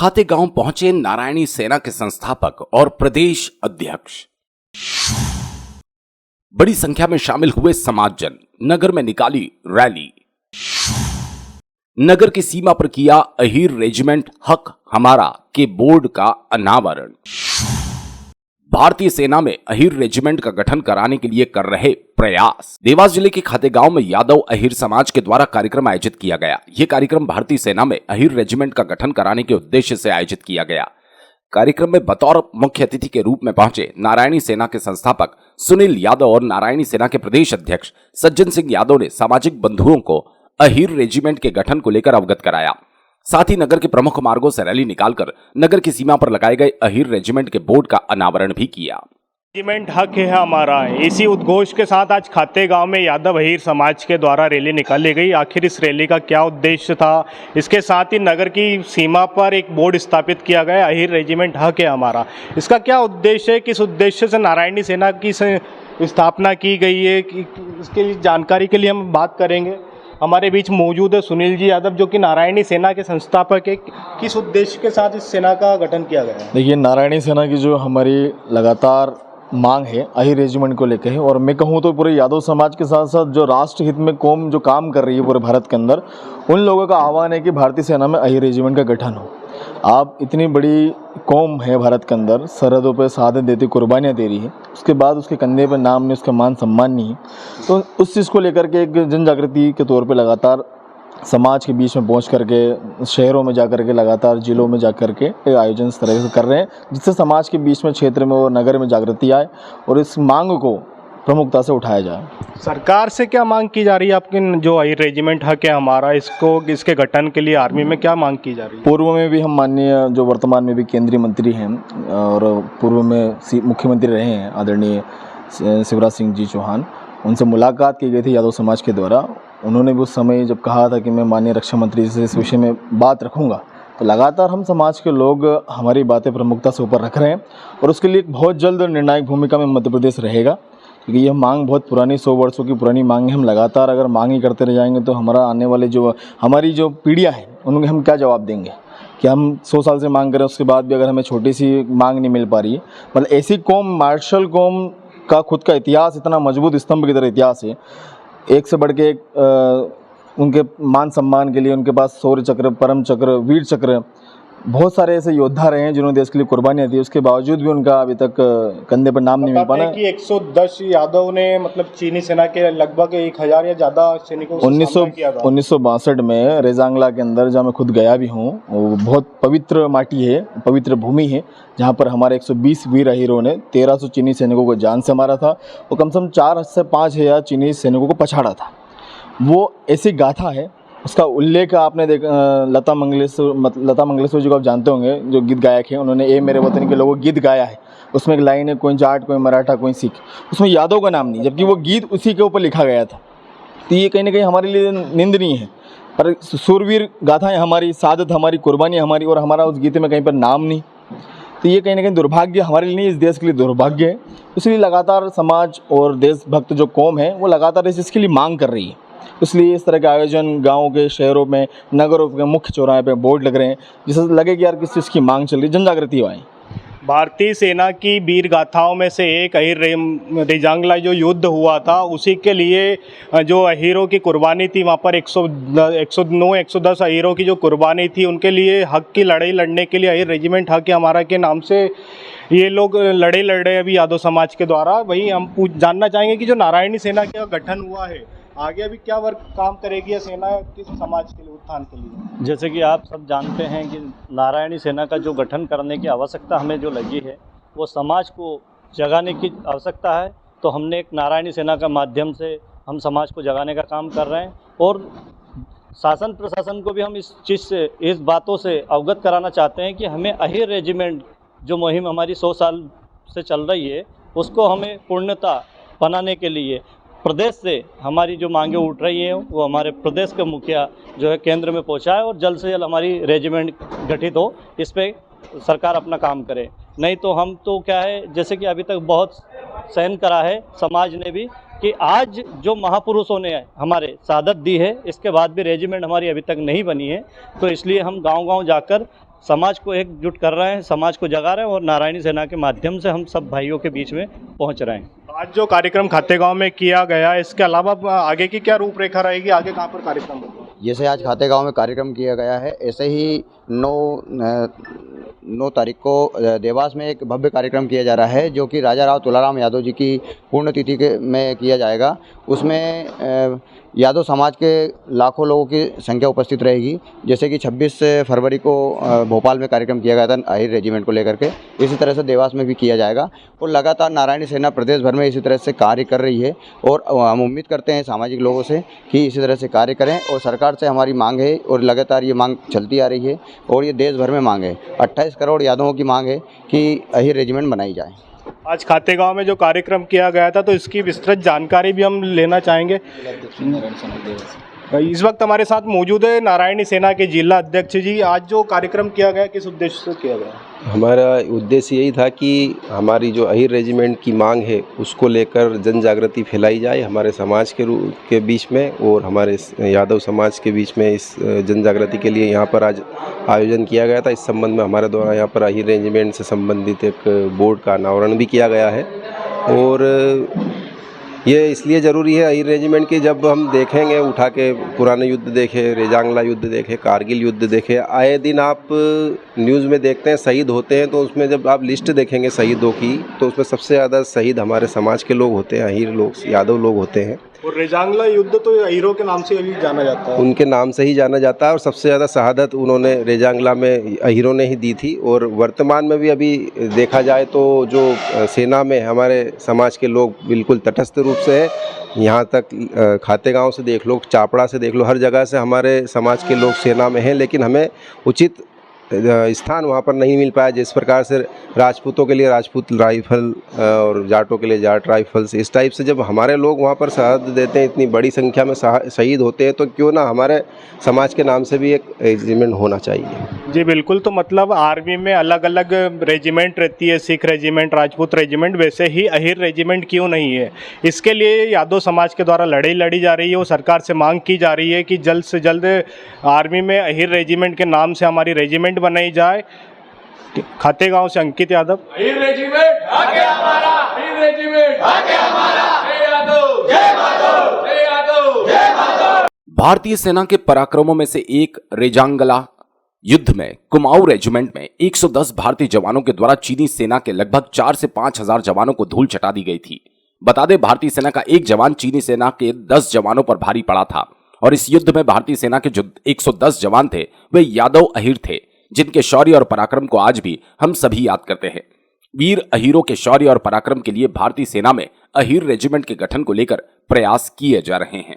खातेगांव पहुंचे नारायणी सेना के संस्थापक और प्रदेश अध्यक्ष। बड़ी संख्या में शामिल हुए समाजजन, नगर में निकाली रैली। नगर की सीमा पर किया अहीर रेजिमेंट हक हमारा के बोर्ड का अनावरण। भारतीय सेना में अहीर रेजिमेंट का गठन कराने के लिए कर रहे प्रयास। देवास जिले के खातेगांव में यादव अहीर समाज के द्वारा कार्यक्रम आयोजित किया गया। यह कार्यक्रम भारतीय सेना में अहीर रेजिमेंट का गठन कराने के उद्देश्य से आयोजित किया गया। कार्यक्रम में बतौर मुख्य अतिथि के रूप में पहुंचे नारायणी सेना के संस्थापक सुनील यादव और नारायणी सेना के प्रदेश अध्यक्ष सज्जन सिंह यादव ने सामाजिक बंधुओं को अहीर रेजिमेंट के गठन को लेकर अवगत कराया। साथ ही नगर के प्रमुख मार्गों से रैली निकालकर नगर की सीमा पर लगाए गए अहीर रेजिमेंट के बोर्ड का अनावरण भी किया। रेजिमेंट हक है हमारा, इसी उद्घोष के साथ आज खातेगांव में यादव अहीर समाज के द्वारा रैली निकाली गई। आखिर इस रैली का क्या उद्देश्य था? इसके साथ ही नगर की सीमा पर एक बोर्ड स्थापित किया गया, अहीर रेजिमेंट हक है हमारा। इसका क्या उद्देश्य है, किस उद्देश्य से नारायणी सेना की स्थापना की गई है, इसके लिए जानकारी के लिए हम बात करेंगे। हमारे बीच मौजूद है सुनील जी यादव, जो कि नारायणी सेना के संस्थापक है। किस उद्देश्य के साथ इस सेना का गठन किया गया है? देखिए, नारायणी सेना की जो हमारी लगातार मांग है अहीर रेजिमेंट को लेकर है, और मैं कहूँ तो पूरे यादव समाज के साथ साथ जो राष्ट्र हित में कौम जो काम कर रही है पूरे भारत के अंदर, उन लोगों का आह्वान है कि भारतीय सेना में अहीर रेजिमेंट का गठन हो। आप इतनी बड़ी कौम है भारत के अंदर, सरहदों पर शहादत देती, कुर्बानियाँ दे रही है, उसके बाद उसके कंधे पर नाम नहीं, उसका मान सम्मान नहीं है। तो उस चीज़ को लेकर के एक जन जागृति के तौर पे लगातार समाज के बीच में पहुंच करके, शहरों में जा कर के, लगातार जिलों में जा कर के आयोजन इस तरह से कर रहे हैं, जिससे समाज के बीच में, क्षेत्र में और नगर में जागृति आए और इस मांग को प्रमुखता से उठाया जाए। सरकार से क्या मांग की जा रही है? आपके जो अहीर रेजिमेंट हक है हमारा, इसके गठन के लिए आर्मी में क्या मांग की जा रही है? पूर्व में भी हम माननीय जो वर्तमान में भी केंद्रीय मंत्री हैं और पूर्व में मुख्यमंत्री रहे हैं आदरणीय शिवराज सिंह जी चौहान, उनसे मुलाकात की गई थी यादव समाज के द्वारा। उन्होंने भी उस समय जब कहा था कि मैं माननीय रक्षा मंत्री से इस विषय में बात रखूंगा, तो लगातार हम समाज के लोग हमारी बातें प्रमुखता से ऊपर रख रहे हैं और उसके लिए बहुत जल्द निर्णायक भूमिका में मध्य प्रदेश रहेगा, क्योंकि यह मांग बहुत पुरानी, 100 वर्षों की पुरानी मांग है। हम लगातार अगर मांग ही करते रह जाएंगे तो हमारा आने वाले हमारी जो पीढ़ियाँ हैं उनके हम क्या जवाब देंगे कि हम 100 साल से मांग करें, उसके बाद भी अगर हमें छोटी सी मांग नहीं मिल पा रही है। मतलब ऐसी कौम, मार्शल कौम का खुद का इतिहास इतना मजबूत स्तंभ की तरह इतिहास है, एक से बढ़ के एक उनके मान सम्मान के लिए उनके पास शौर्य चक्र, परम चक्र, वीर चक्र, बहुत सारे ऐसे योद्धा रहे हैं जिन्होंने देश के लिए कुर्बानियाँ दी। उसके बावजूद भी उनका अभी तक कंधे पर नाम नहीं मिल पाना। कि 110 यादव ने मतलब चीनी सेना के लगभग 1000 या ज़्यादा सैनिकों से सामना किया था। 1962 में रेजांगला के अंदर, जहाँ मैं खुद गया भी हूँ, वो बहुत पवित्र माटी है, पवित्र भूमि है, जहाँ पर हमारे 120 वीर अहीरों ने 1300 चीनी सैनिकों को जान से मारा था और कम से कम 4 से 5 हज़ार चीनी सैनिकों को पछाड़ा था। वो ऐसी गाथा है, उसका उल्लेख आपने लता मंगेशकर जी को आप जानते होंगे, जो गीत गायक हैं, उन्होंने ए मेरे वतन के लोगों गीत गाया है। उसमें एक लाइन है, कोई जाट, कोई मराठा, कोई सिख, उसमें यादव का नाम नहीं, जबकि वो गीत उसी के ऊपर लिखा गया था। तो ये कहीं ना कहीं हमारे लिए निंदनीय है। पर सूरवीर गाथाएँ हमारी, सादत हमारी, कुर्बानी हमारी, और हमारा उस गीत में कहीं पर नाम नहीं, तो ये कहीं ना कहीं दुर्भाग्य हमारे लिए नहीं, इस देश के लिए दुर्भाग्य है। इसलिए लगातार समाज और देशभक्त जो कौम है वो लगातार इसके लिए मांग कर रही है। इसलिए इस तरह के आयोजन गाँव के, शहरों में, नगरों के मुख्य चौराहे पे बोर्ड लग रहे हैं, जिससे लगे कि यार किस चीज़ की मांग चल रही है, जन जागृति हो। भारतीय सेना की वीर गाथाओं में से एक अहीर रेजांगला जो युद्ध हुआ था, उसी के लिए जो अहीरों की कुर्बानी थी, वहाँ पर 110 अहीरों की जो कुर्बानी थी, उनके लिए हक की लड़ाई लड़ने के लिए अहीर रेजिमेंट हक हमारा के नाम से ये लोग लड़ रहे अभी यादव समाज के द्वारा। वही हम जानना चाहेंगे कि जो नारायणी सेना का गठन हुआ है, आगे अभी क्या वर्क काम करेगी सेना किस समाज के लिए, उत्थान के लिए? जैसे कि आप सब जानते हैं कि नारायणी सेना का जो गठन करने की आवश्यकता हमें जो लगी है, वो समाज को जगाने की आवश्यकता है। तो हमने एक नारायणी सेना का माध्यम से हम समाज को जगाने का काम कर रहे हैं और शासन प्रशासन को भी हम इस चीज़ से, इस बातों से अवगत कराना चाहते हैं कि हमें अहीर रेजिमेंट जो मुहिम हमारी 100 साल से चल रही है, उसको हमें पूर्णता बनाने के लिए प्रदेश से हमारी जो मांगे उठ रही हैं, वो हमारे प्रदेश के मुखिया जो है केंद्र में पहुंचाए और जल्द से जल्द हमारी रेजिमेंट गठित हो, इस पे सरकार अपना काम करे। नहीं तो हम तो क्या है, जैसे कि अभी तक बहुत सहन करा है समाज ने भी, कि आज जो महापुरुषों ने हमारे शहादत दी है, इसके बाद भी रेजिमेंट हमारी अभी तक नहीं बनी है। तो इसलिए हम गांव-गांव जाकर समाज को एकजुट कर रहे हैं, समाज को जगा रहे हैं और नारायणी सेना के माध्यम से हम सब भाइयों के बीच में पहुंच रहे हैं। आज जो कार्यक्रम खातेगांव में किया गया, इसके अलावा आगे की क्या रूपरेखा रहेगी, आगे कहाँ पर कार्यक्रम होगा? जैसे आज खातेगांव में कार्यक्रम किया गया है, ऐसे ही 9 तारीख को देवास में एक भव्य कार्यक्रम किया जा रहा है, जो कि राजा राव तुलाराम यादव जी की पुण्यतिथि में किया जाएगा। उसमें यादव समाज के लाखों लोगों की संख्या उपस्थित रहेगी। जैसे कि 26 फरवरी को भोपाल में कार्यक्रम किया गया था अहिर रेजिमेंट को लेकर के, इसी तरह से देवास में भी किया जाएगा। और लगातार नारायणी सेना प्रदेश भर में इसी तरह से कार्य कर रही है और हम उम्मीद करते हैं सामाजिक लोगों से कि इसी तरह से कार्य करें। और सरकार से हमारी मांग है और लगातार ये मांग चलती आ रही है और ये देश भर में मांग है। 28 करोड़ यादवों की मांग है कि अहिर रेजिमेंट बनाई जाए। आज खातेगांव में जो कार्यक्रम किया गया था, तो इसकी विस्तृत जानकारी भी हम लेना चाहेंगे। इस वक्त हमारे साथ मौजूद है नारायणी सेना के जिला अध्यक्ष जी। आज जो कार्यक्रम किया गया, किस उद्देश्य से किया गया? हमारा उद्देश्य यही था कि हमारी जो अहिर रेजिमेंट की मांग है उसको लेकर जन जागृति फैलाई जाए हमारे समाज के बीच में और हमारे यादव समाज के बीच में। इस जन जागृति के लिए यहाँ पर आज आयोजन किया गया था। इस संबंध में हमारे द्वारा यहाँ पर अहिर रेजिमेंट से संबंधित एक बोर्ड का अनावरण भी किया गया है। और ये इसलिए ज़रूरी है अहिर रेजिमेंट की, जब हम देखेंगे उठा के पुराने युद्ध देखे, रेजांगला युद्ध देखे, कारगिल युद्ध देखे, आए दिन आप न्यूज़ में देखते हैं शहीद होते हैं, तो उसमें जब आप लिस्ट देखेंगे शहीदों की तो उसमें सबसे ज़्यादा शहीद हमारे समाज के लोग होते हैं, अहिर लोग, यादव लोग होते हैं। और रेजांगला युद्ध तो अहिरों के नाम से अभी जाना जाता है, उनके नाम से ही जाना जाता है और सबसे ज़्यादा शहादत उन्होंने रेजांगला में अहिरों ने ही दी थी। और वर्तमान में भी अभी देखा जाए तो जो सेना में हमारे समाज के लोग बिल्कुल तटस्थ रूप से है। यहाँ तक खातेगांव से देख लो, चापड़ा से देख लो, हर जगह से हमारे समाज के लोग सेना में हैं, लेकिन हमें उचित स्थान वहाँ पर नहीं मिल पाया। जिस प्रकार से राजपूतों के लिए राजपूत राइफल और जाटों के लिए जाट राइफल्स, इस टाइप से जब हमारे लोग वहाँ पर शहादत देते हैं, इतनी बड़ी संख्या में शहीद होते हैं, तो क्यों ना हमारे समाज के नाम से भी एक रेजिमेंट होना चाहिए। जी बिल्कुल। तो मतलब आर्मी में अलग अलग रेजिमेंट रहती है, सिख रेजिमेंट, राजपूत रेजिमेंट, वैसे ही अहिर रेजिमेंट क्यों नहीं है? इसके लिए यादव समाज के द्वारा लड़ाई लड़ी जा रही है और सरकार से मांग की जा रही है कि जल्द से जल्द आर्मी में अहिर रेजिमेंट के नाम से हमारी रेजिमेंट बनाई जाए। खातेगांव से अंकित यादव। अहिर रेजिमेंट आगे हमारा, अहिर रेजिमेंट आगे हमारा, जय यादव, जय माधव, जय यादव, जय माधव। भारतीय सेना के पराक्रमों में से एक रेजांगला युद्ध में कुमाऊं रेजिमेंट में 110 भारतीय जवानों के द्वारा चीनी सेना के लगभग 4 से 5 हजार जवानों को धूल चटा दी गई थी। बता दें, भारतीय सेना का एक जवान चीनी सेना के 10 जवानों पर भारी पड़ा था और इस युद्ध में भारतीय सेना के जो 110 जवान थे वे यादव अहिर थे, जिनके शौर्य और पराक्रम को आज भी हम सभी याद करते हैं। वीर अहिरों के शौर्य और पराक्रम के लिए भारतीय सेना में अहिर रेजिमेंट के गठन को लेकर प्रयास किए जा रहे हैं।